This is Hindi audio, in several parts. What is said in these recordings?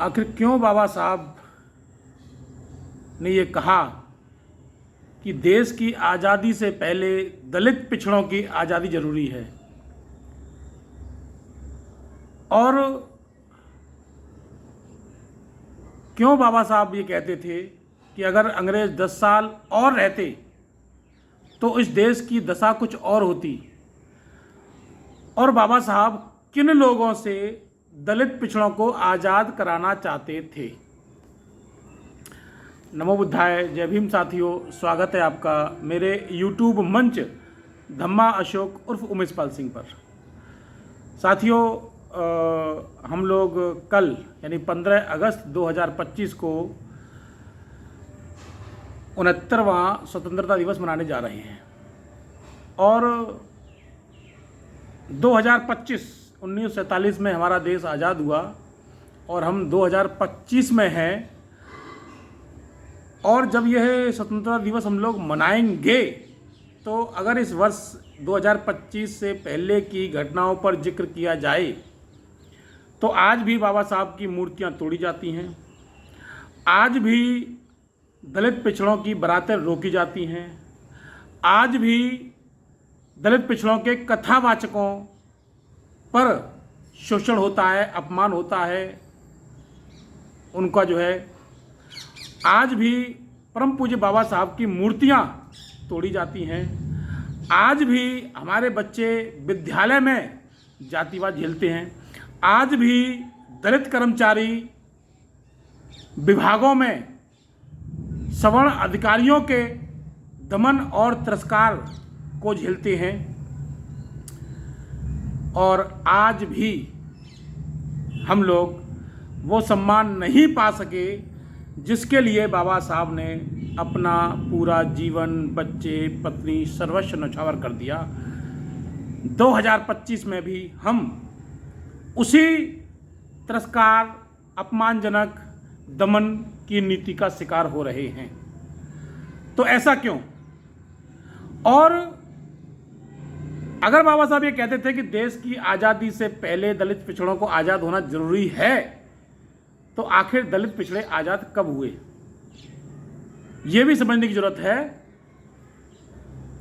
आखिर क्यों बाबा साहब ने ये कहा कि देश की आज़ादी से पहले दलित पिछड़ों की आज़ादी जरूरी है। और क्यों बाबा साहब ये कहते थे कि अगर अंग्रेज 10 साल और रहते तो इस देश की दशा कुछ और होती। और बाबा साहब किन लोगों से दलित पिछड़ों को आज़ाद कराना चाहते थे। नमो बुद्धाय, जय भीम साथियों, स्वागत है आपका मेरे YouTube मंच धम्मा अशोक उर्फ उमेश पाल सिंह पर। साथियों, हम लोग कल यानी 15 अगस्त 2025 को 69वां स्वतंत्रता दिवस मनाने जा रहे हैं। और 1947 में हमारा देश आज़ाद हुआ और हम 2025 में हैं। और जब यह स्वतंत्रता दिवस हम लोग मनाएंगे तो अगर इस वर्ष 2025 से पहले की घटनाओं पर जिक्र किया जाए तो आज भी बाबा साहब की मूर्तियां तोड़ी जाती हैं, आज भी दलित पिछड़ों की बारातें रोकी जाती हैं, आज भी दलित पिछड़ों के कथावाचकों पर शोषण होता है, अपमान होता है, उनका जो है आज भी परम पूज्य बाबा साहब की मूर्तियां तोड़ी जाती हैं। आज भी हमारे बच्चे विद्यालय में जातिवाद झेलते हैं, आज भी दलित कर्मचारी विभागों में सवर्ण अधिकारियों के दमन और तिरस्कार को झेलते हैं। और आज भी हम लोग वो सम्मान नहीं पा सके जिसके लिए बाबा साहब ने अपना पूरा जीवन, बच्चे, पत्नी, सर्वस्व न्यौछावर कर दिया। 2025 में भी हम उसी तिरस्कार, अपमानजनक दमन की नीति का शिकार हो रहे हैं। तो ऐसा क्यों? और अगर बाबा साहब ये कहते थे कि देश की आज़ादी से पहले दलित पिछड़ों को आज़ाद होना जरूरी है, तो आखिर दलित पिछड़े आज़ाद कब हुए? यह भी समझने की जरूरत है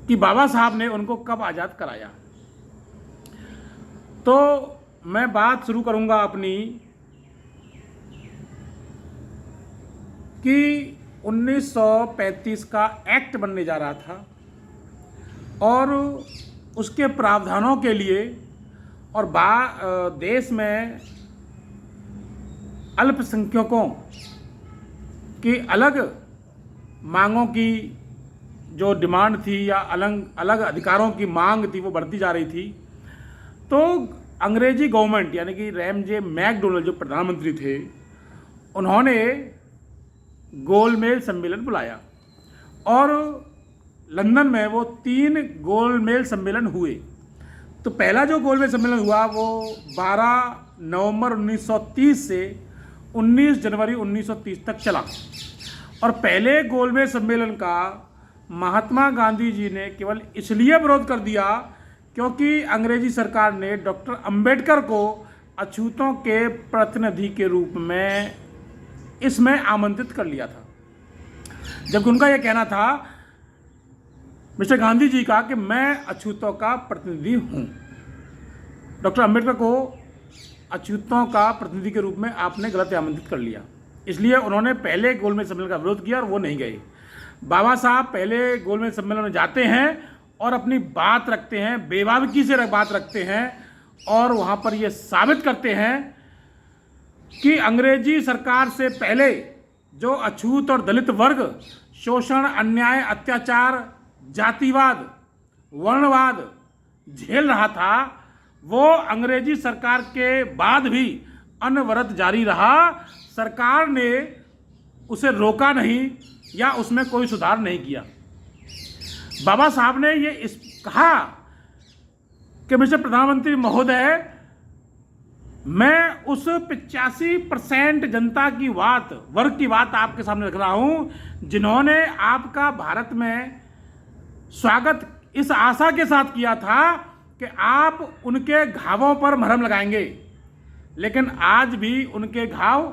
कि बाबा साहब ने उनको कब आज़ाद कराया। तो मैं बात शुरू करूंगा अपनी कि 1935 का एक्ट बनने जा रहा था और उसके प्रावधानों के लिए और देश में अल्पसंख्यकों की अलग मांगों की जो डिमांड थी या अलग अधिकारों की मांग थी वो बढ़ती जा रही थी। तो अंग्रेजी गवर्नमेंट यानी कि रैमजे मैकडोनल्ड जो प्रधानमंत्री थे, उन्होंने गोलमेज सम्मेलन बुलाया और लंदन में वो 3 गोलमेज सम्मेलन हुए। तो पहला जो गोलमेज सम्मेलन हुआ वो 12 नवंबर 1930 से 19 जनवरी 1930 तक चला। और पहले गोलमेज सम्मेलन का महात्मा गांधी जी ने केवल इसलिए विरोध कर दिया क्योंकि अंग्रेजी सरकार ने डॉक्टर अंबेडकर को अछूतों के प्रतिनिधि के रूप में इसमें आमंत्रित कर लिया था। जबकि उनका यह कहना था, मिस्टर गांधी जी का, कि मैं अछूतों का प्रतिनिधि हूं। डॉक्टर अंबेडकर को अछूतों का प्रतिनिधि के रूप में आपने गलत आमंत्रित कर लिया, इसलिए उन्होंने पहले गोलमेज सम्मेलन का विरोध किया और वो नहीं गए। बाबा साहब पहले गोलमेज सम्मेलन में जाते हैं और अपनी बात रखते हैं, बेबाकी से बात रखते हैं और वहाँ पर ये साबित करते हैं कि अंग्रेजी सरकार से पहले जो अछूत और दलित वर्ग शोषण, अन्याय, अत्याचार, जातिवाद, वर्णवाद झेल रहा था, वो अंग्रेजी सरकार के बाद भी अनवरत जारी रहा। सरकार ने उसे रोका नहीं या उसमें कोई सुधार नहीं किया। बाबा साहब ने ये कहा कि मिस्टर प्रधानमंत्री महोदय, मैं उस 85% जनता की वर्ग की बात आपके सामने रख रहा हूं जिन्होंने आपका भारत में स्वागत इस आशा के साथ किया था कि आप उनके घावों पर मरहम लगाएंगे, लेकिन आज भी उनके घाव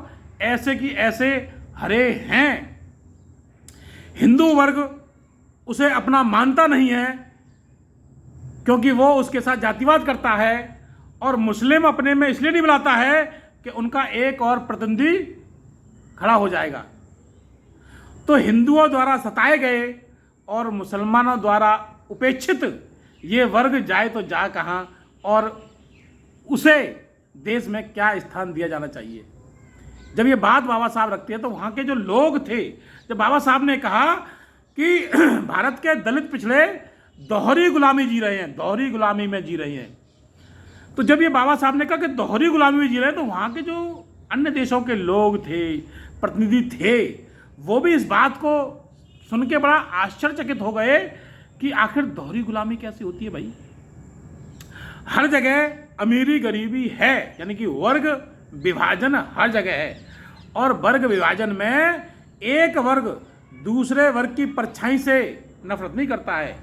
ऐसे की ऐसे हरे हैं। हिंदू वर्ग उसे अपना मानता नहीं है क्योंकि वो उसके साथ जातिवाद करता है, और मुस्लिम अपने में इसलिए नहीं बुलाता है कि उनका एक और प्रतिनिधि खड़ा हो जाएगा। तो हिंदुओं द्वारा सताए गए और मुसलमानों द्वारा उपेक्षित ये वर्ग जाए तो जा कहाँ, और उसे देश में क्या स्थान दिया जाना चाहिए। जब ये बात बाबा साहब रखते हैं तो वहाँ के जो लोग थे, जब बाबा साहब ने कहा कि भारत के दलित पिछड़े दोहरी गुलामी जी रहे हैं, दोहरी गुलामी में जी रहे हैं, तो जब ये बाबा साहब ने कहा कि दोहरी गुलामी में जी रहे हैं, तो वहाँ के जो अन्य देशों के लोग थे, प्रतिनिधि थे, वो भी इस बात को सुन के बड़ा आश्चर्यचकित हो गए कि आखिर दोहरी गुलामी कैसी होती है भाई। हर जगह अमीरी गरीबी है, यानी कि वर्ग विभाजन हर जगह है, और वर्ग विभाजन में एक वर्ग दूसरे वर्ग की परछाई से नफरत नहीं करता है,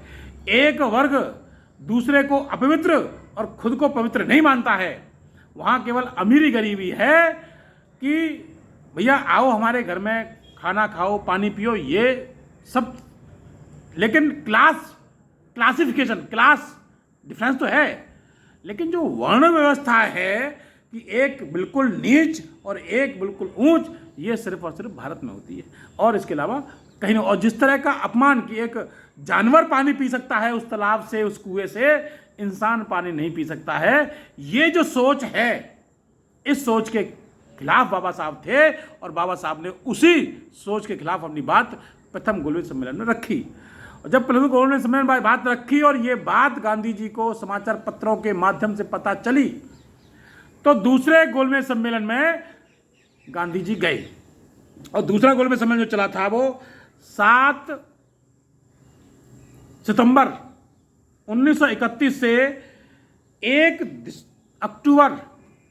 एक वर्ग दूसरे को अपवित्र और खुद को पवित्र नहीं मानता है। वहाँ केवल अमीरी गरीबी है कि भैया आओ हमारे घर में खाना खाओ, पानी पियो, ये सब, लेकिन क्लासिफिकेशन, क्लास डिफरेंस तो है, लेकिन जो वर्ण व्यवस्था है कि एक बिल्कुल नीच और एक बिल्कुल ऊंच, ये सिर्फ और सिर्फ भारत में होती है, और इसके अलावा कहीं नहीं। और जिस तरह का अपमान कि एक जानवर पानी पी सकता है उस तालाब से, उस कुएं से, इंसान पानी नहीं पी सकता है, ये जो सोच है, इस सोच के खिलाफ बाबा साहब थे, और बाबा साहब ने उसी सोच के खिलाफ अपनी बात प्रथम गोलमेज सम्मेलन में रखी। और जब प्रथम गोलमेज सम्मेलन में बात रखी और ये बात गांधी जी को समाचार पत्रों के माध्यम से पता चली, तो दूसरे गोलमेज सम्मेलन में गांधी जी गए, और दूसरा गोलमेज सम्मेलन जो चला था वो 7 सितंबर 1931 से 1 अक्टूबर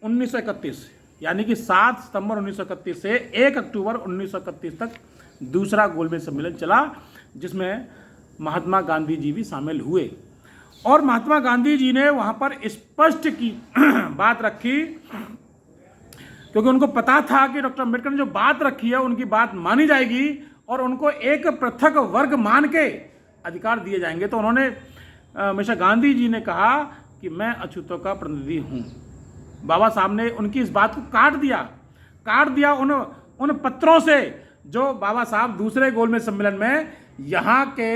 1931, यानी कि 7 सितंबर 1931 से 1 अक्टूबर 1931 तक दूसरा गोलमेज सम्मेलन चला, जिसमें महात्मा गांधी जी भी शामिल हुए। और महात्मा गांधी जी ने वहाँ पर स्पष्ट की बात रखी, क्योंकि उनको पता था कि डॉक्टर अम्बेडकर ने जो बात रखी है उनकी बात मानी जाएगी और उनको एक पृथक वर्ग मान के अधिकार दिए जाएंगे। तो उन्होंने हमेशा गांधी जी ने कहा कि मैं अछूतों का प्रतिनिधि हूँ। बाबा साहब ने उनकी इस बात को काट दिया उन पत्रों से जो बाबा साहब दूसरे गोलमेज सम्मेलन में यहाँ के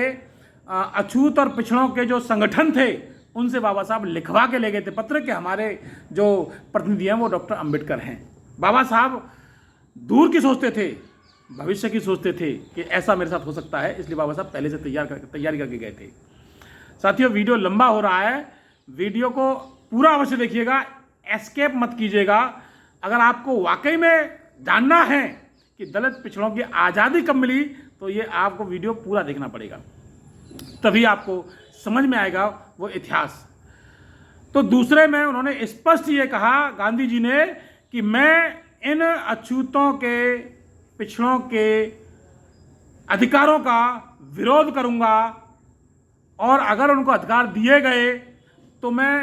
अछूत और पिछड़ों के जो संगठन थे उनसे बाबा साहब लिखवा के ले गए थे पत्र कि हमारे जो प्रतिनिधि हैं वो डॉक्टर अम्बेडकर हैं। बाबा साहब दूर की सोचते थे, भविष्य की सोचते थे कि ऐसा मेरे साथ हो सकता है, इसलिए बाबा साहब पहले से तैयारी करके गए थे। साथियों, वीडियो लंबा हो रहा है, वीडियो को पूरा अवश्य देखिएगा, एस्केप मत कीजिएगा। अगर आपको वाकई में जानना है कि दलित पिछड़ों की आज़ादी कब मिली, तो ये आपको वीडियो पूरा देखना पड़ेगा, तभी आपको समझ में आएगा वो इतिहास। तो दूसरे में उन्होंने स्पष्ट ये कहा गांधी जी ने कि मैं इन अछूतों के, पिछड़ों के अधिकारों का विरोध करूंगा, और अगर उनको अधिकार दिए गए तो मैं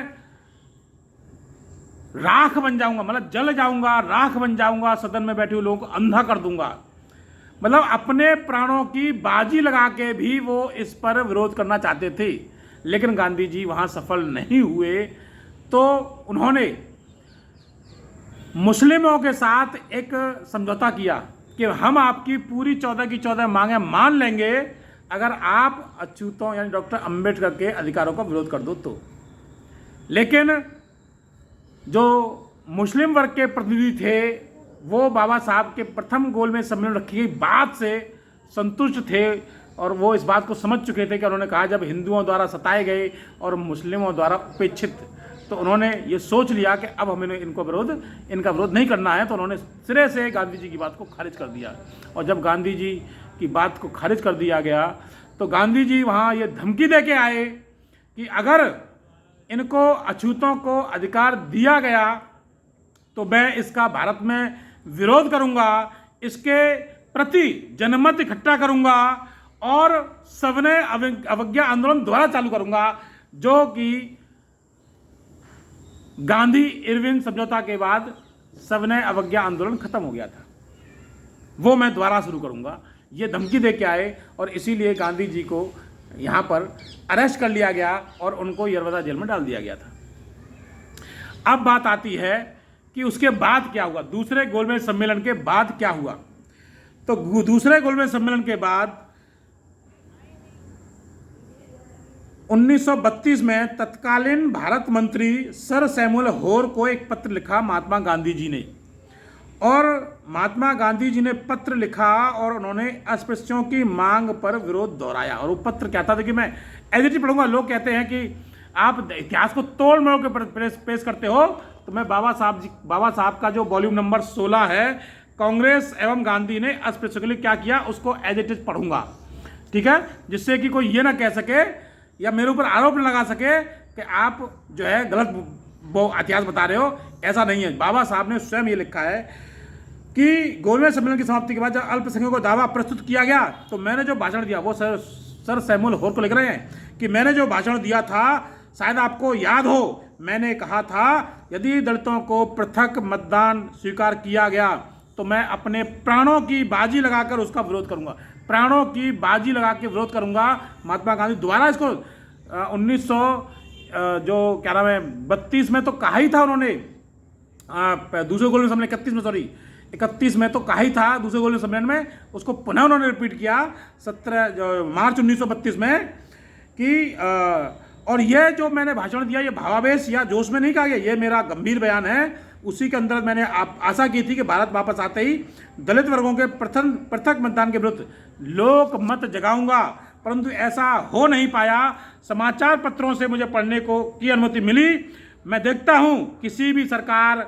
राख बन जाऊंगा, मतलब जल जाऊंगा, राख बन जाऊंगा, सदन में बैठे हुए लोगों को अंधा कर दूंगा। मतलब अपने प्राणों की बाजी लगा के भी वो इस पर विरोध करना चाहते थे, लेकिन गांधी जी वहां सफल नहीं हुए। तो उन्होंने मुस्लिमों के साथ एक समझौता किया कि हम आपकी पूरी 14 की 14 मांगें मान लेंगे अगर आप अछूतों यानी डॉक्टर अंबेडकर के अधिकारों का विरोध कर दो तो। लेकिन जो मुस्लिम वर्ग के प्रतिनिधि थे वो बाबा साहब के प्रथम गोलमेज सम्मेलन रखी गई बात से संतुष्ट थे, और वो इस बात को समझ चुके थे कि उन्होंने कहा जब हिंदुओं द्वारा सताए गए और मुस्लिमों द्वारा उपेक्षित, तो उन्होंने ये सोच लिया कि अब हमें इनका विरोध नहीं करना है। तो उन्होंने सिरे से गांधी जी की बात को खारिज कर दिया, और जब गांधी जी की बात को खारिज कर दिया गया तो गांधी जी वहाँ ये धमकी दे के आए कि अगर इनको अछूतों को अधिकार दिया गया तो मैं इसका भारत में विरोध करूंगा, इसके प्रति जनमत इकट्ठा करूंगा और सविनय अवज्ञा आंदोलन दोबारा चालू करूंगा, जो कि गांधी इरविन समझौता के बाद सविनय अवज्ञा आंदोलन खत्म हो गया था। वो मैं दोबारा शुरू करूँगा। ये धमकी दे के आए और इसीलिए गांधी जी को यहाँ पर अरेस्ट कर लिया गया और उनको यरवदा जेल में डाल दिया गया था। अब बात आती है कि उसके बाद क्या हुआ, दूसरे गोलमेज सम्मेलन के बाद क्या हुआ। तो दूसरे गोलमेज सम्मेलन के बाद 1932 में तत्कालीन भारत मंत्री सर सैमुअल होर को एक पत्र लिखा महात्मा गांधी जी ने, और महात्मा गांधी जी ने पत्र लिखा और उन्होंने अस्पृश्यों की मांग पर विरोध दोहराया। और वो पत्र क्या था, देखिए मैं एडिट पढ़ूंगा। लोग कहते हैं कि आप इतिहास को तोड़ मरोड़ के पेश करते हो, तो मैं बाबा साहब का जो वॉल्यूम नंबर 16 है, कांग्रेस एवं गांधी ने अस्पृश्यों के लिए क्या किया, उसको एज इट इज पढ़ूंगा, ठीक है, जिससे कि कोई ये ना कह सके या मेरे ऊपर आरोप न लगा सके कि आप जो है गलत वो इतिहास बता रहे हो। ऐसा नहीं है। बाबा साहब ने स्वयं ये लिखा है कि गोलमेज सम्मेलन की समाप्ति के बाद जब अल्पसंख्यकों को दावा प्रस्तुत किया गया, तो मैंने जो भाषण दिया, वो सर सैमुअल होर को लिख रहे हैं कि मैंने जो भाषण दिया था, शायद आपको याद हो, मैंने कहा था यदि दलितों को पृथक मतदान स्वीकार किया गया तो मैं अपने प्राणों की बाजी लगाकर उसका विरोध करूंगा। प्राणों की बाजी लगा के विरोध करूंगा। महात्मा गांधी दोबारा इसको 1900 जो क्या नाम है 32 में तो कहा ही था उन्होंने, दूसरे गोलमेज सम्मेलन 31 में तो कहा ही था दूसरे गोलमेज सम्मेलन में, उसको पुनः उन्होंने रिपीट किया 17 मार्च 1932 में कि और यह जो मैंने भाषण दिया ये भावावेश या जोश में नहीं कहा गया, ये मेरा गंभीर बयान है। उसी के अंदर मैंने आशा की थी कि भारत वापस आते ही दलित वर्गों के पृथक मतदान के विरुद्ध लोक मत जगाऊंगा, परंतु ऐसा हो नहीं पाया। समाचार पत्रों से मुझे पढ़ने की अनुमति मिली। मैं देखता हूं किसी भी सरकार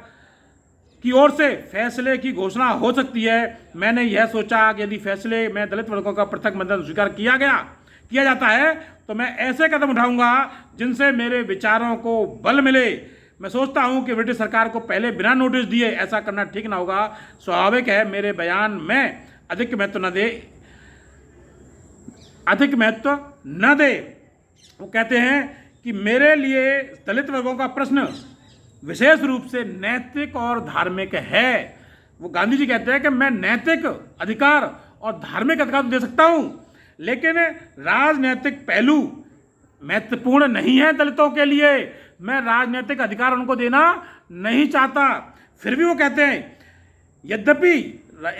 की ओर से फैसले की घोषणा हो सकती है। मैंने यह सोचा कि यदि फैसले में दलित वर्गों का पृथक मतदान स्वीकार किया जाता है तो मैं ऐसे कदम उठाऊंगा जिनसे मेरे विचारों को बल मिले। मैं सोचता हूं कि ब्रिटिश सरकार को पहले बिना नोटिस दिए ऐसा करना ठीक ना होगा। स्वाभाविक है मेरे बयान में अधिक महत्व न दे। वो कहते हैं कि मेरे लिए दलित वर्गों का प्रश्न विशेष रूप से नैतिक और धार्मिक है। वो गांधी जी कहते हैं कि मैं नैतिक अधिकार और धार्मिक अधिकार तो दे सकता हूं, लेकिन राजनीतिक पहलू महत्वपूर्ण नहीं है दलितों के लिए। मैं राजनीतिक अधिकार उनको देना नहीं चाहता। फिर भी वो कहते हैं यद्यपि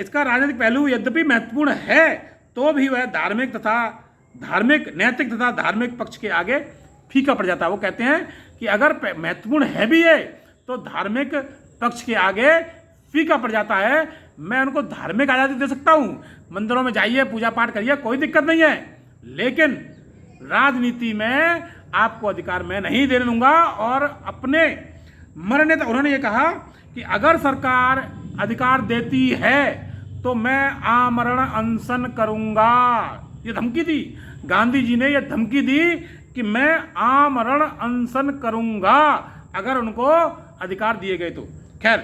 इसका राजनीतिक पहलू यद्यपि महत्वपूर्ण है, तो भी वह नैतिक तथा धार्मिक पक्ष के आगे फीका पड़ जाता है। वो कहते हैं कि अगर महत्वपूर्ण है भी है तो धार्मिक पक्ष के आगे फीका पड़ जाता है। मैं उनको धार्मिक आज़ादी दे सकता हूं, मंदिरों में जाइए, पूजा पाठ करिए, कोई दिक्कत नहीं है, लेकिन राजनीति में आपको अधिकार मैं नहीं देने दूंगा। और अपने मरने तक उन्होंने ये कहा कि अगर सरकार अधिकार देती है तो मैं आमरण अनशन करूंगा। ये धमकी दी, गांधी जी ने ये धमकी दी कि मैं आमरण अनशन करूंगा अगर उनको अधिकार दिए गए तो। खैर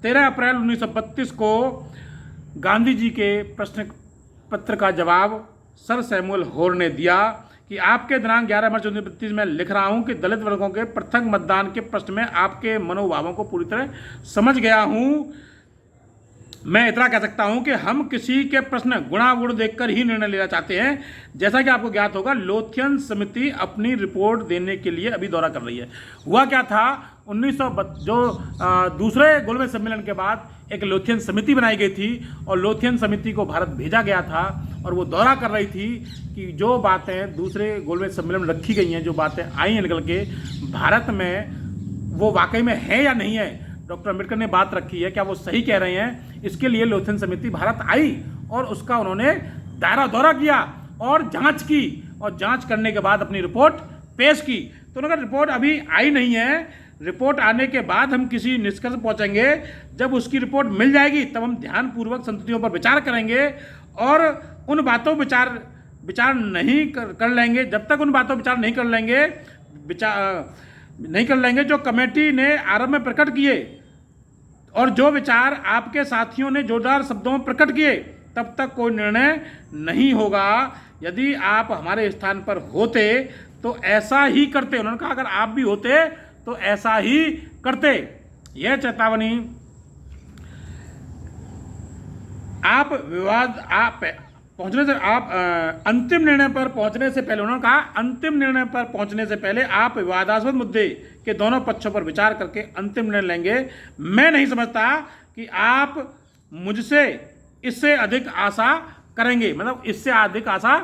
13 अप्रैल 1932 को गांधी जी के प्रश्न पत्र का जवाब सर सैमुअल होर ने दिया कि आपके दिनांक 11 मार्च 1932 में लिख रहा हूं कि दलित वर्गों के पृथक मतदान के प्रश्न में आपके मनोभावों को पूरी तरह समझ गया हूं। मैं इतना कह सकता हूं कि हम किसी के प्रश्न गुणागुण देखकर ही निर्णय लेना चाहते हैं। जैसा कि आपको ज्ञात होगा, लोथियन समिति अपनी रिपोर्ट देने के लिए अभी दौरा कर रही है। हुआ क्या था, 1900 जो दूसरे गोलमेज सम्मेलन के बाद एक लोथियन समिति बनाई गई थी और लोथियन समिति को भारत भेजा गया था और वो दौरा कर रही थी कि जो बातें दूसरे गोलमेज सम्मेलन में रखी गई हैं, जो बातें आई हैं निकल के भारत में, वो वाकई में है या नहीं है। डॉक्टर अम्बेडकर ने बात रखी है, क्या वो सही कह रहे हैं। इसके लिए लोथियन समिति भारत आई और उसका उन्होंने दायरा दौरा किया और जांच की, और जांच करने के बाद अपनी रिपोर्ट पेश की। तो उन्होंने रिपोर्ट अभी आई नहीं है। रिपोर्ट आने के बाद हम किसी निष्कर्ष पहुंचेंगे। जब उसकी रिपोर्ट मिल जाएगी तब हम ध्यानपूर्वक संततियों पर विचार करेंगे और उन बातों विचार नहीं कर लेंगे। जब तक उन बातों विचार नहीं कर लेंगे जो कमेटी ने आरंभ में प्रकट किए और जो विचार आपके साथियों ने जोरदार शब्दों में प्रकट किए, तब तक कोई निर्णय नहीं होगा। यदि आप हमारे स्थान पर होते तो ऐसा ही करते। उन्होंने कहा अगर आप भी होते तो ऐसा ही करते। यह चेतावनी आप विवाद आप पहुंचने से आप अंतिम निर्णय पर पहुंचने से पहले, उन्होंने कहा अंतिम निर्णय पर पहुंचने से पहले आप विवादास्पद मुद्दे के दोनों पक्षों पर विचार करके अंतिम निर्णय लेंगे। मैं नहीं समझता कि आप मुझसे इससे अधिक आशा करेंगे, मतलब इससे अधिक आशा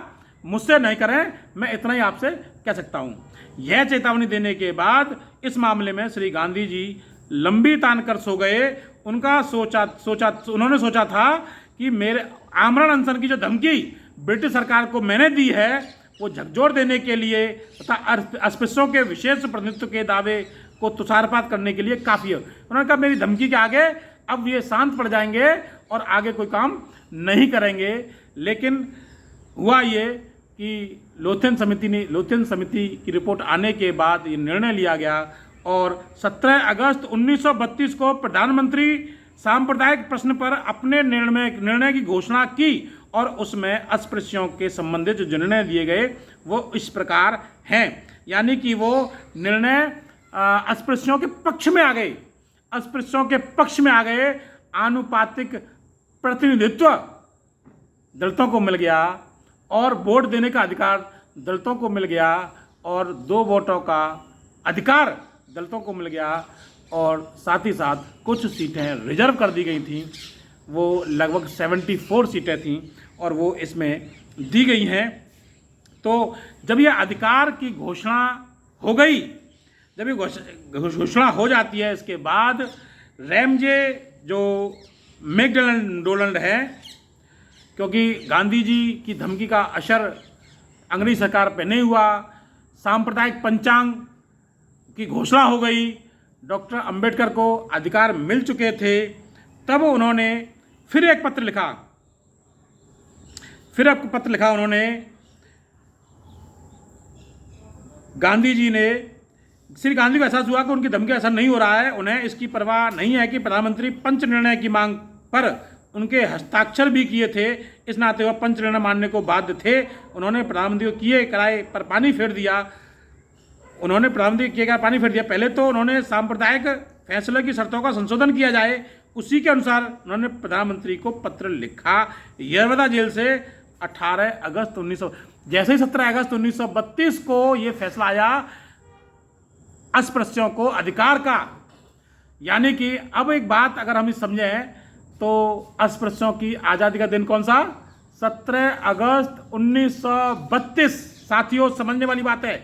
मुझसे नहीं करें, मैं इतना ही आपसे कह सकता हूं। यह चेतावनी देने के बाद इस मामले में श्री गांधी जी लंबी तान कर सो गए। उन्होंने सोचा था कि मेरे आमरण अनशन की जो धमकी ब्रिटिश सरकार को मैंने दी है वो झकझोर देने के लिए तथा अस्पृश्यों के विशेष प्रतिनिधित्व के दावे को तुषारपात करने के लिए काफ़ी है। उन्होंने कहा मेरी धमकी के आगे अब ये शांत पड़ जाएंगे और आगे कोई काम नहीं करेंगे। लेकिन हुआ ये कि लोथेन समिति की रिपोर्ट आने के बाद ये निर्णय लिया गया और 17 अगस्त 1932 को प्रधानमंत्री सांप्रदायिक प्रश्न पर अपने निर्णय की घोषणा की और उसमें अस्पृश्यों के संबंधित जो निर्णय दिए गए वो इस प्रकार हैं। यानी कि वो निर्णय अस्पृश्यों के पक्ष में आ गए, अस्पृश्यों के पक्ष में आ गए। आनुपातिक प्रतिनिधित्व दलितों को मिल गया और वोट देने का अधिकार दलितों को मिल गया और 2 वोटों का अधिकार दलितों को मिल गया और साथ ही साथ कुछ सीटें रिजर्व कर दी गई थीं, वो लगभग 74 सीटें थीं और वो इसमें दी गई हैं। तो जब ये अधिकार की घोषणा हो गई, जब ये घोषणा हो जाती है, इसके बाद रैमजे जो मैकडोनाल्ड है, क्योंकि गांधी जी की धमकी का असर अंग्रेजी सरकार पर नहीं हुआ, सांप्रदायिक पंचांग की घोषणा हो गई, डॉक्टर अंबेडकर को अधिकार मिल चुके थे, तब उन्होंने फिर एक पत्र लिखा उन्होंने। गांधी जी ने, श्री गांधी को एहसास हुआ कि उनकी धमकी असर नहीं हो रहा है, उन्हें इसकी परवाह नहीं है कि प्रधानमंत्री पंच निर्णय की मांग पर उनके हस्ताक्षर भी किए थे, इस नाते वह पंच निर्णय मानने को बाध्य थे। उन्होंने प्रधानमंत्री को किए कराए पर पानी फेर दिया। पहले तो उन्होंने सांप्रदायिक फैसले की शर्तों का संशोधन किया जाए, उसी के अनुसार उन्होंने प्रधानमंत्री को पत्र लिखा। यरवदा जेल से 18 अगस्त 1900, जैसे ही 17 अगस्त 1932 को ये फैसला आया अस्पृश्यों को अधिकार का, यानी कि अब एक बात अगर हम समझें तो अस्पृश्यों की आज़ादी का दिन कौन सा? 17 अगस्त 1932। साथियों, समझने वाली बात है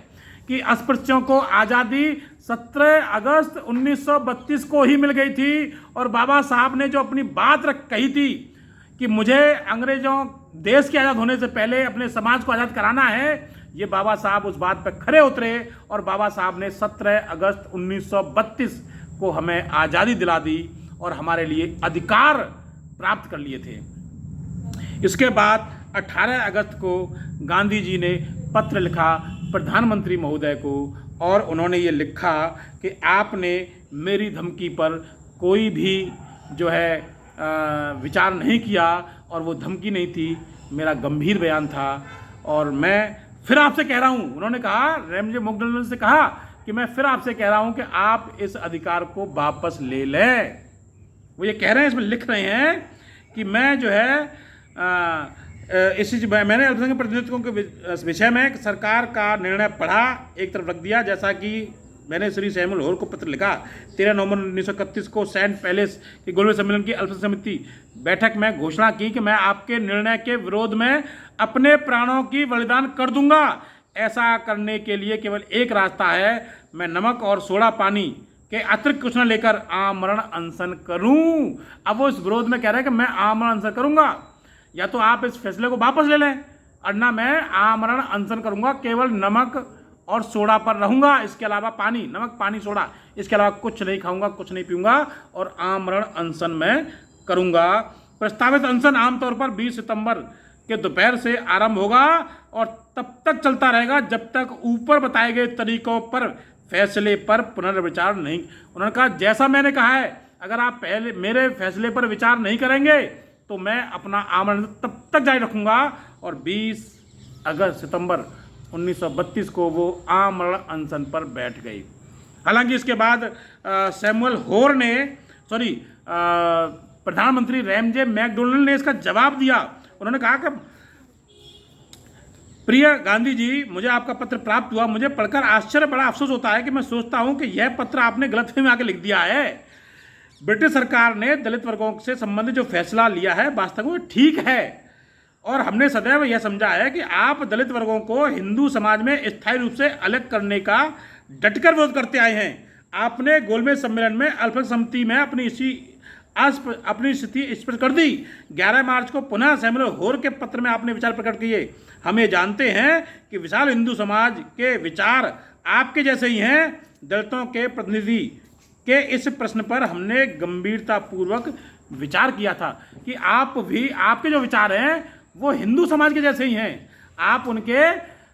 कि अस्पृश्यों को आज़ादी 17 अगस्त 1932 को ही मिल गई थी और बाबा साहब ने जो अपनी बात कही थी कि मुझे अंग्रेजों देश के आज़ाद होने से पहले अपने समाज को आज़ाद कराना है, ये बाबा साहब उस बात पर खरे उतरे और बाबा साहब ने 17 अगस्त 1932 को हमें आज़ादी दिला दी और हमारे लिए अधिकार प्राप्त कर लिए थे। इसके बाद 18 अगस्त को गांधी जी ने पत्र लिखा प्रधानमंत्री महोदय को और उन्होंने ये लिखा कि आपने मेरी धमकी पर कोई भी जो है विचार नहीं किया और वो धमकी नहीं थी, मेरा गंभीर बयान था और मैं फिर आपसे कह रहा हूँ, उन्होंने कहा, रैमजे मैकडोनाल्ड से कहा कि मैं फिर आपसे कह रहा हूँ कि आप इस अधिकार को वापस ले लें। वो ये कह रहे हैं, इसमें लिख रहे हैं कि मैं जो है मैंने अल्पसंख्यक प्रतिनिधित्वों के विषय में सरकार का निर्णय पढ़ा, एक तरफ रख दिया, जैसा कि मैंने श्री सैमुअल होर को पत्र लिखा 13 नवंबर 1931 को सेंट पैलेस के गोलमेज सम्मेलन की अल्पसंख्यक समिति बैठक में घोषणा की कि मैं आपके निर्णय के विरोध में अपने प्राणों की बलिदान कर दूंगा। ऐसा करने के लिए केवल एक रास्ता है, मैं नमक और सोडा पानी के अतिरिक्त कुछ न लेकर आमरण अनशन करूं। अब वो इस विरोध में कह रहे हैं कि मैं आमरण अनशन करूंगा, या तो आप इस फैसले को वापस ले लें और ना मैं आमरण अनशन करूंगा, केवल नमक और सोडा पर रहूंगा, इसके अलावा पानी, नमक पानी सोडा, इसके अलावा कुछ नहीं खाऊंगा, कुछ नहीं पीऊंगा और आमरण अनशन में करूंगा। प्रस्तावित अनशन आमतौर पर 20 सितंबर के दोपहर से आरंभ होगा और तब तक चलता रहेगा जब तक ऊपर बताए गए तरीकों पर फैसले पर पुनर्विचार नहीं। उन्होंने कहा जैसा मैंने कहा है, अगर आप पहले मेरे फैसले पर विचार नहीं करेंगे तो मैं अपना आमरण तब तक जारी रखूंगा। और 20 सितंबर 1932 को वो आमरण अनशन पर बैठ गई। हालांकि इसके बाद सैमुअल होर ने प्रधानमंत्री रैमजे मैकडोनल्ड ने इसका जवाब दिया। उन्होंने कहा कि प्रिय गांधी जी, मुझे आपका पत्र प्राप्त हुआ। मुझे पढ़कर आश्चर्य, बड़ा अफसोस होता है कि मैं सोचता हूं कि यह पत्र आपने गलतफहमी में आके लिख दिया है। ब्रिटिश सरकार ने दलित वर्गों से संबंधित जो फैसला लिया है वास्तव में ठीक है, और हमने सदैव यह समझा है कि आप दलित वर्गों को हिंदू समाज में स्थायी रूप से अलग करने का डटकर विरोध करते आए हैं। आपने गोलमेज सम्मेलन में अल्पसंख्यक समिति में अपनी स्थिति स्पष्ट कर दी। 11 मार्च को पुनः सैमुअल होर के पत्र में आपने विचार प्रकट किए। हम ये जानते हैं कि विशाल हिंदू समाज के विचार आपके जैसे ही हैं। दलितों के प्रतिनिधि के इस प्रश्न पर हमने गंभीरतापूर्वक विचार किया था कि आप भी, आपके जो विचार हैं वो हिंदू समाज के जैसे ही हैं, आप उनके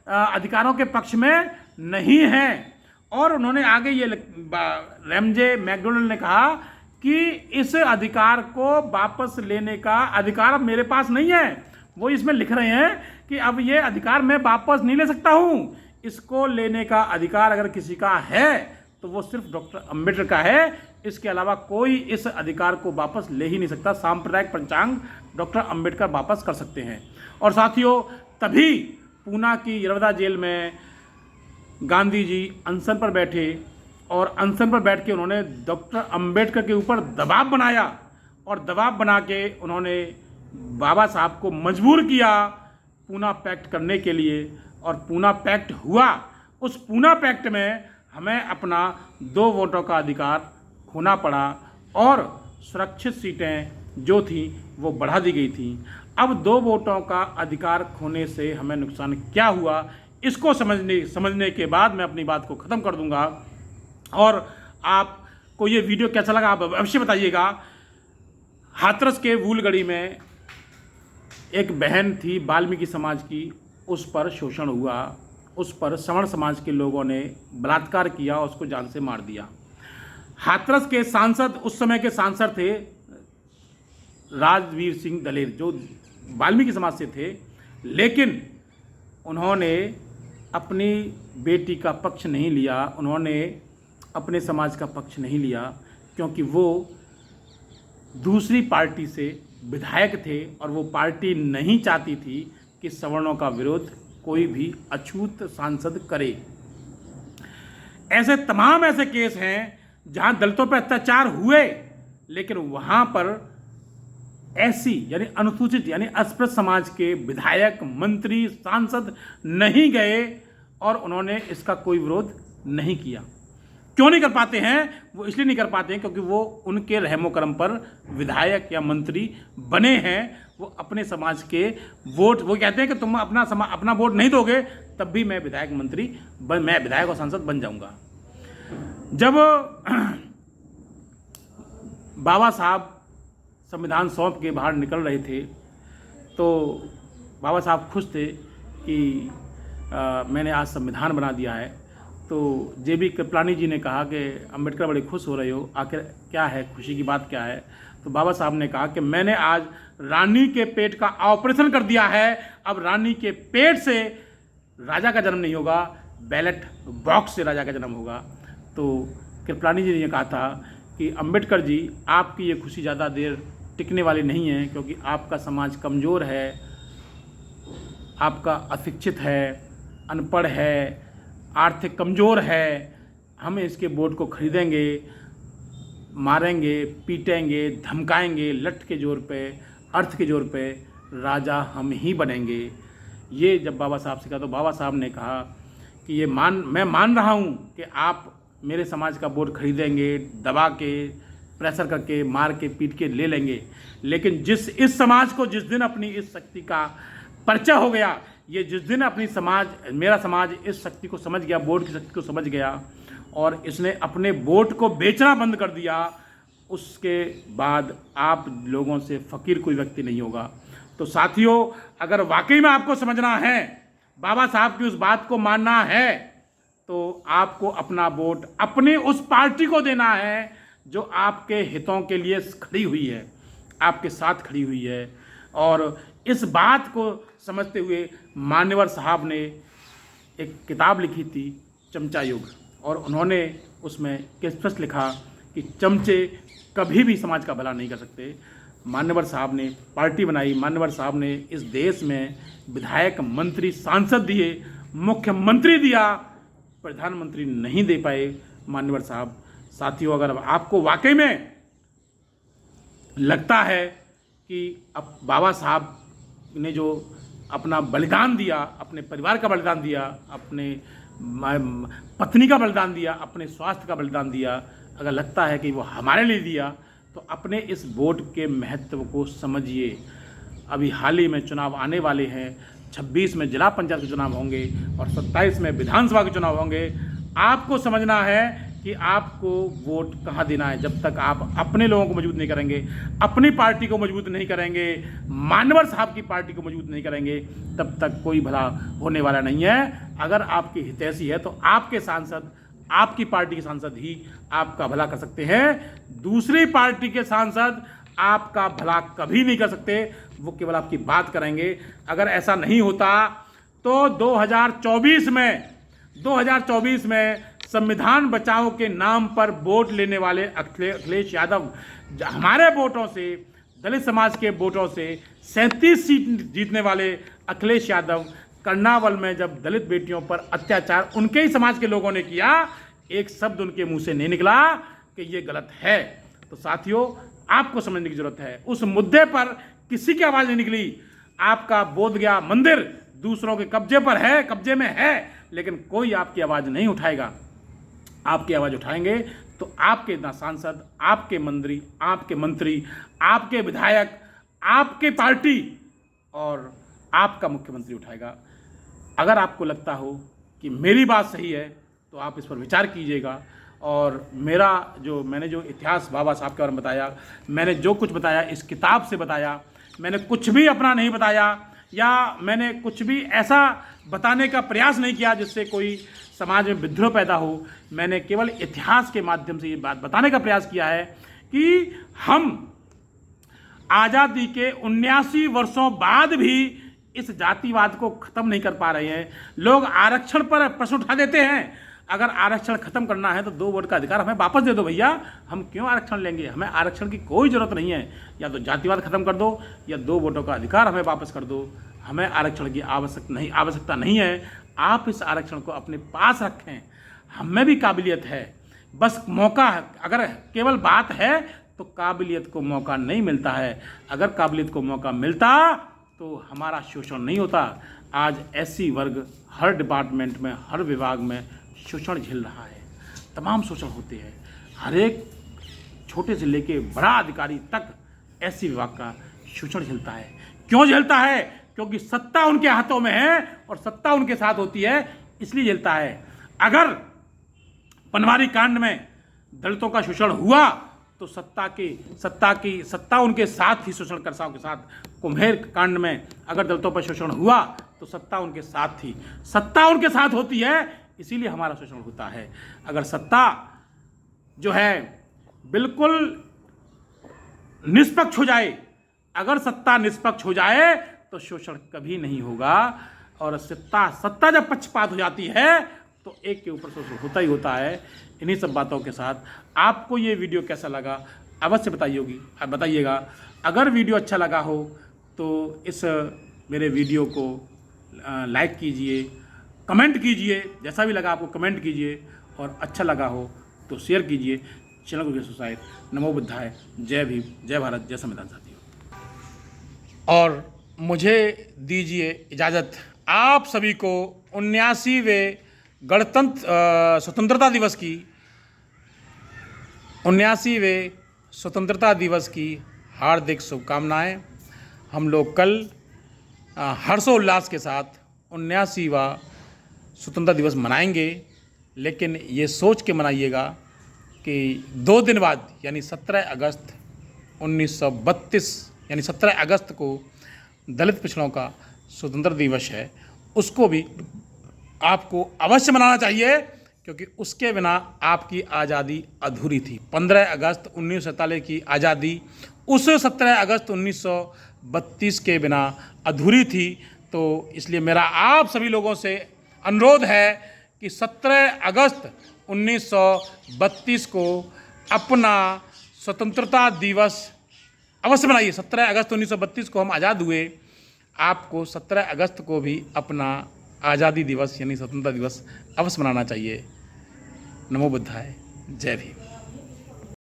अधिकारों के पक्ष में नहीं हैं। और उन्होंने आगे ये रैमजे मैकडोनल्ड ने कहा कि इस अधिकार को वापस लेने का अधिकार अब मेरे पास नहीं है। वो इसमें लिख रहे हैं कि अब ये अधिकार मैं वापस नहीं ले सकता हूँ। इसको लेने का अधिकार अगर किसी का है तो वो सिर्फ डॉक्टर अंबेडकर का है। इसके अलावा कोई इस अधिकार को वापस ले ही नहीं सकता। सांप्रदायिक पंचांग डॉक्टर अंबेडकर वापस कर सकते हैं। और साथियों, तभी पूना की यरवदा जेल में गांधी जी अनशन पर बैठे, और अनशन पर बैठ के उन्होंने डॉक्टर अंबेडकर के ऊपर दबाव बनाया, और दबाव बना के उन्होंने बाबा साहब को मजबूर किया पूना पैक्ट करने के लिए। और पूना पैक्ट हुआ। उस पूना पैक्ट में हमें अपना 2 वोटों का अधिकार खोना पड़ा, और सुरक्षित सीटें जो थी वो बढ़ा दी गई थी। अब 2 वोटों का अधिकार खोने से हमें नुकसान क्या हुआ, इसको समझने के बाद मैं अपनी बात को ख़त्म कर दूंगा। और आपको ये वीडियो कैसा लगा आप अवश्य बताइएगा। हाथरस के वूलगढ़ी में एक बहन थी वाल्मीकि समाज की, उस पर शोषण हुआ, उस पर सवर्ण समाज के लोगों ने बलात्कार किया, उसको जान से मार दिया। हाथरस के सांसद, उस समय के सांसद थे राजवीर सिंह दलेर, जो वाल्मीकि समाज से थे, लेकिन उन्होंने अपनी बेटी का पक्ष नहीं लिया, उन्होंने अपने समाज का पक्ष नहीं लिया, क्योंकि वो दूसरी पार्टी से विधायक थे और वो पार्टी नहीं चाहती थी कि सवर्णों का विरोध कोई भी अछूत सांसद करे। ऐसे तमाम ऐसे केस हैं जहां दलितों पर अत्याचार हुए, लेकिन वहां पर ऐसी यानी अनुसूचित यानी अस्पृश्य समाज के विधायक, मंत्री, सांसद नहीं गए और उन्होंने इसका कोई विरोध नहीं किया। क्यों नहीं कर पाते हैं? वो इसलिए नहीं कर पाते हैं क्योंकि वो उनके रहमो करम पर विधायक या मंत्री बने हैं। वो अपने समाज के वोट, वो कहते हैं कि तुम अपना वोट नहीं दोगे तब भी मैं मैं विधायक और सांसद बन जाऊंगा। जब बाबा साहब संविधान सौंप के बाहर निकल रहे थे तो बाबा साहब खुश थे कि मैंने आज संविधान बना दिया है। तो जे.बी. कृपलानी जी ने कहा कि अंबेडकर बड़े खुश हो रहे हो, आखिर क्या है, खुशी की बात क्या है? तो बाबा साहब ने कहा कि मैंने आज रानी के पेट का ऑपरेशन कर दिया है। अब रानी के पेट से राजा का जन्म नहीं होगा, बैलेट बॉक्स से राजा का जन्म होगा। तो कृपलानी जी ने कहा था कि अंबेडकर जी, आपकी ये खुशी ज़्यादा देर टिकने वाली नहीं है, क्योंकि आपका समाज कमज़ोर है, आपका अशिक्षित है, अनपढ़ है, आर्थिक कमज़ोर है। हम इसके वोट को खरीदेंगे, मारेंगे, पीटेंगे, धमकाएंगे, लठ के जोर पे, अर्थ के जोर पे राजा हम ही बनेंगे। ये जब बाबा साहब से कहा तो बाबा साहब ने कहा कि मैं मान रहा हूँ कि आप मेरे समाज का वोट खरीदेंगे, दबा के, प्रेशर करके, मार के, पीट के ले लेंगे, लेकिन इस समाज को जिस दिन अपनी इस शक्ति का परिचय हो गया, ये जिस दिन मेरा समाज इस शक्ति को समझ गया, वोट की शक्ति को समझ गया और इसने अपने वोट को बेचना बंद कर दिया, उसके बाद आप लोगों से फ़कीर कोई व्यक्ति नहीं होगा। तो साथियों, अगर वाकई में आपको समझना है, बाबा साहब की उस बात को मानना है, तो आपको अपना वोट अपनी उस पार्टी को देना है जो आपके हितों के लिए खड़ी हुई है, आपके साथ खड़ी हुई है। और इस बात को समझते हुए मान्यवर साहब ने एक किताब लिखी थी, चमचा युग, और उन्होंने उसमें स्पष्ट लिखा कि चमचे कभी भी समाज का भला नहीं कर सकते। मान्यवर साहब ने पार्टी बनाई, मान्यवर साहब ने इस देश में विधायक, मंत्री, सांसद दिए, मुख्यमंत्री दिया, प्रधानमंत्री नहीं दे पाए मान्यवर साहब। साथियों, अगर आपको वाकई में लगता है कि अब बाबा साहब ने जो अपना बलिदान दिया, अपने परिवार का बलिदान दिया, अपने पत्नी का बलिदान दिया, अपने स्वास्थ्य का बलिदान दिया, अगर लगता है कि वो हमारे लिए दिया, तो अपने इस वोट के महत्व को समझिए। अभी हाल ही में चुनाव आने वाले हैं, 26 में जिला पंचायत के चुनाव होंगे और 27 में विधानसभा के चुनाव होंगे। आपको समझना है कि आपको वोट कहाँ देना है। जब तक आप अपने लोगों को मजबूत नहीं करेंगे, अपनी पार्टी को मजबूत नहीं करेंगे, मान्यवर साहब की पार्टी को मजबूत नहीं करेंगे, तब तक कोई भला होने वाला नहीं है। अगर आपकी हितैषी है तो आपके सांसद, आपकी पार्टी के सांसद ही आपका भला कर सकते हैं। दूसरी पार्टी के सांसद आपका भला कभी नहीं कर सकते, वो केवल आपकी बात करेंगे। अगर ऐसा नहीं होता तो 2024 में संविधान बचाओ के नाम पर वोट लेने वाले अखिलेश यादव, हमारे वोटों से, दलित समाज के वोटों से 37 सीट जीतने वाले अखिलेश यादव, कर्नावल में जब दलित बेटियों पर अत्याचार उनके ही समाज के लोगों ने किया, एक शब्द उनके मुंह से नहीं निकला कि ये गलत है। तो साथियों, आपको समझने की जरूरत है, उस मुद्दे पर किसी की आवाज़ नहीं निकली। आपका बोध गया मंदिर दूसरों के कब्जे में है, लेकिन कोई आपकी आवाज़ नहीं उठाएगा। आपकी आवाज़ उठाएंगे तो आपके सांसद, आपके मंत्री, आपके विधायक, आपके पार्टी और आपका मुख्यमंत्री उठाएगा। अगर आपको लगता हो कि मेरी बात सही है तो आप इस पर विचार कीजिएगा। और मैंने जो इतिहास बाबा साहब के बारे में बताया, मैंने जो कुछ बताया इस किताब से बताया, मैंने कुछ भी अपना नहीं बताया या मैंने कुछ भी ऐसा बताने का प्रयास नहीं किया जिससे कोई समाज में विद्रोह पैदा हो। मैंने केवल इतिहास के माध्यम से ये बात बताने का प्रयास किया है कि हम आज़ादी के 79 वर्षों बाद भी इस जातिवाद को ख़त्म नहीं कर पा रहे हैं। लोग आरक्षण पर प्रश्न उठा देते हैं। अगर आरक्षण ख़त्म करना है तो 2 वोट का अधिकार हमें वापस दे दो भैया, हम क्यों आरक्षण लेंगे? हमें आरक्षण की कोई ज़रूरत नहीं है। या तो जातिवाद ख़त्म कर दो या 2 वोटों का अधिकार हमें वापस कर दो। हमें आरक्षण की आवश्यकता नहीं है। आप इस आरक्षण को अपने पास रखें। हमें भी काबिलियत है, बस मौका, अगर केवल बात है तो काबिलियत को मौका नहीं मिलता है। अगर काबिलियत को मौका मिलता तो हमारा शोषण नहीं होता। आज ऐसी वर्ग हर डिपार्टमेंट में, हर विभाग में शोषण झेल रहा है। तमाम शोषण होते हैं। हर एक छोटे से लेके बड़ा अधिकारी तक ऐसी विभाग का शोषण झेलता है। क्यों झेलता है? क्योंकि सत्ता उनके हाथों में है और सत्ता उनके साथ होती है, इसलिए झेलता है। अगर पनवारी कांड में दलितों का शोषण हुआ तो सत्ता उनके साथ ही शोषणकर्ताओं के साथ। कुम्हेर कांड में अगर दलितों पर शोषण हुआ तो सत्ता उनके साथ थी। सत्ता उनके साथ होती है, इसीलिए हमारा शोषण होता है। अगर सत्ता जो है बिल्कुल निष्पक्ष हो जाए, अगर सत्ता निष्पक्ष हो जाए तो शोषण कभी नहीं होगा। और सत्ता जब पक्षपात हो जाती है तो एक के ऊपर शोषण होता ही होता है। इन्हीं सब बातों के साथ आपको ये वीडियो कैसा लगा अवश्य बताइएगा। अगर वीडियो अच्छा लगा हो तो इस मेरे वीडियो को लाइक कीजिए, कमेंट कीजिए, जैसा भी लगा आपको कमेंट कीजिए, और अच्छा लगा हो तो शेयर कीजिए। चैनल को सब्सक्राइब। नमो बुद्धाय। जय भीम, जय भारत, जय संविधान। साथियों, और मुझे दीजिए इजाज़त आप सभी को 79वें स्वतंत्रता दिवस की हार्दिक शुभकामनाएं। हम लोग कल हर्षोल्लास के साथ 79वां स्वतंत्रता दिवस मनाएंगे, लेकिन ये सोच के मनाइएगा कि 2 दिन बाद यानी 17 अगस्त 1932 यानी 17 अगस्त को दलित पिछड़ों का स्वतंत्रता दिवस है, उसको भी आपको अवश्य मनाना चाहिए, क्योंकि उसके बिना आपकी आज़ादी अधूरी थी। 15 अगस्त 1947 की आज़ादी उस 17 अगस्त 1932 के बिना अधूरी थी। तो इसलिए मेरा आप सभी लोगों से अनुरोध है कि 17 अगस्त 1932 को अपना स्वतंत्रता दिवस अवश्य बनाइए। 17 अगस्त 1932 को हम आज़ाद हुए, आपको 17 अगस्त को भी अपना आज़ादी दिवस यानी स्वतंत्रता दिवस अवश्य मनाना चाहिए। नमो बुद्धाय, जय भीम।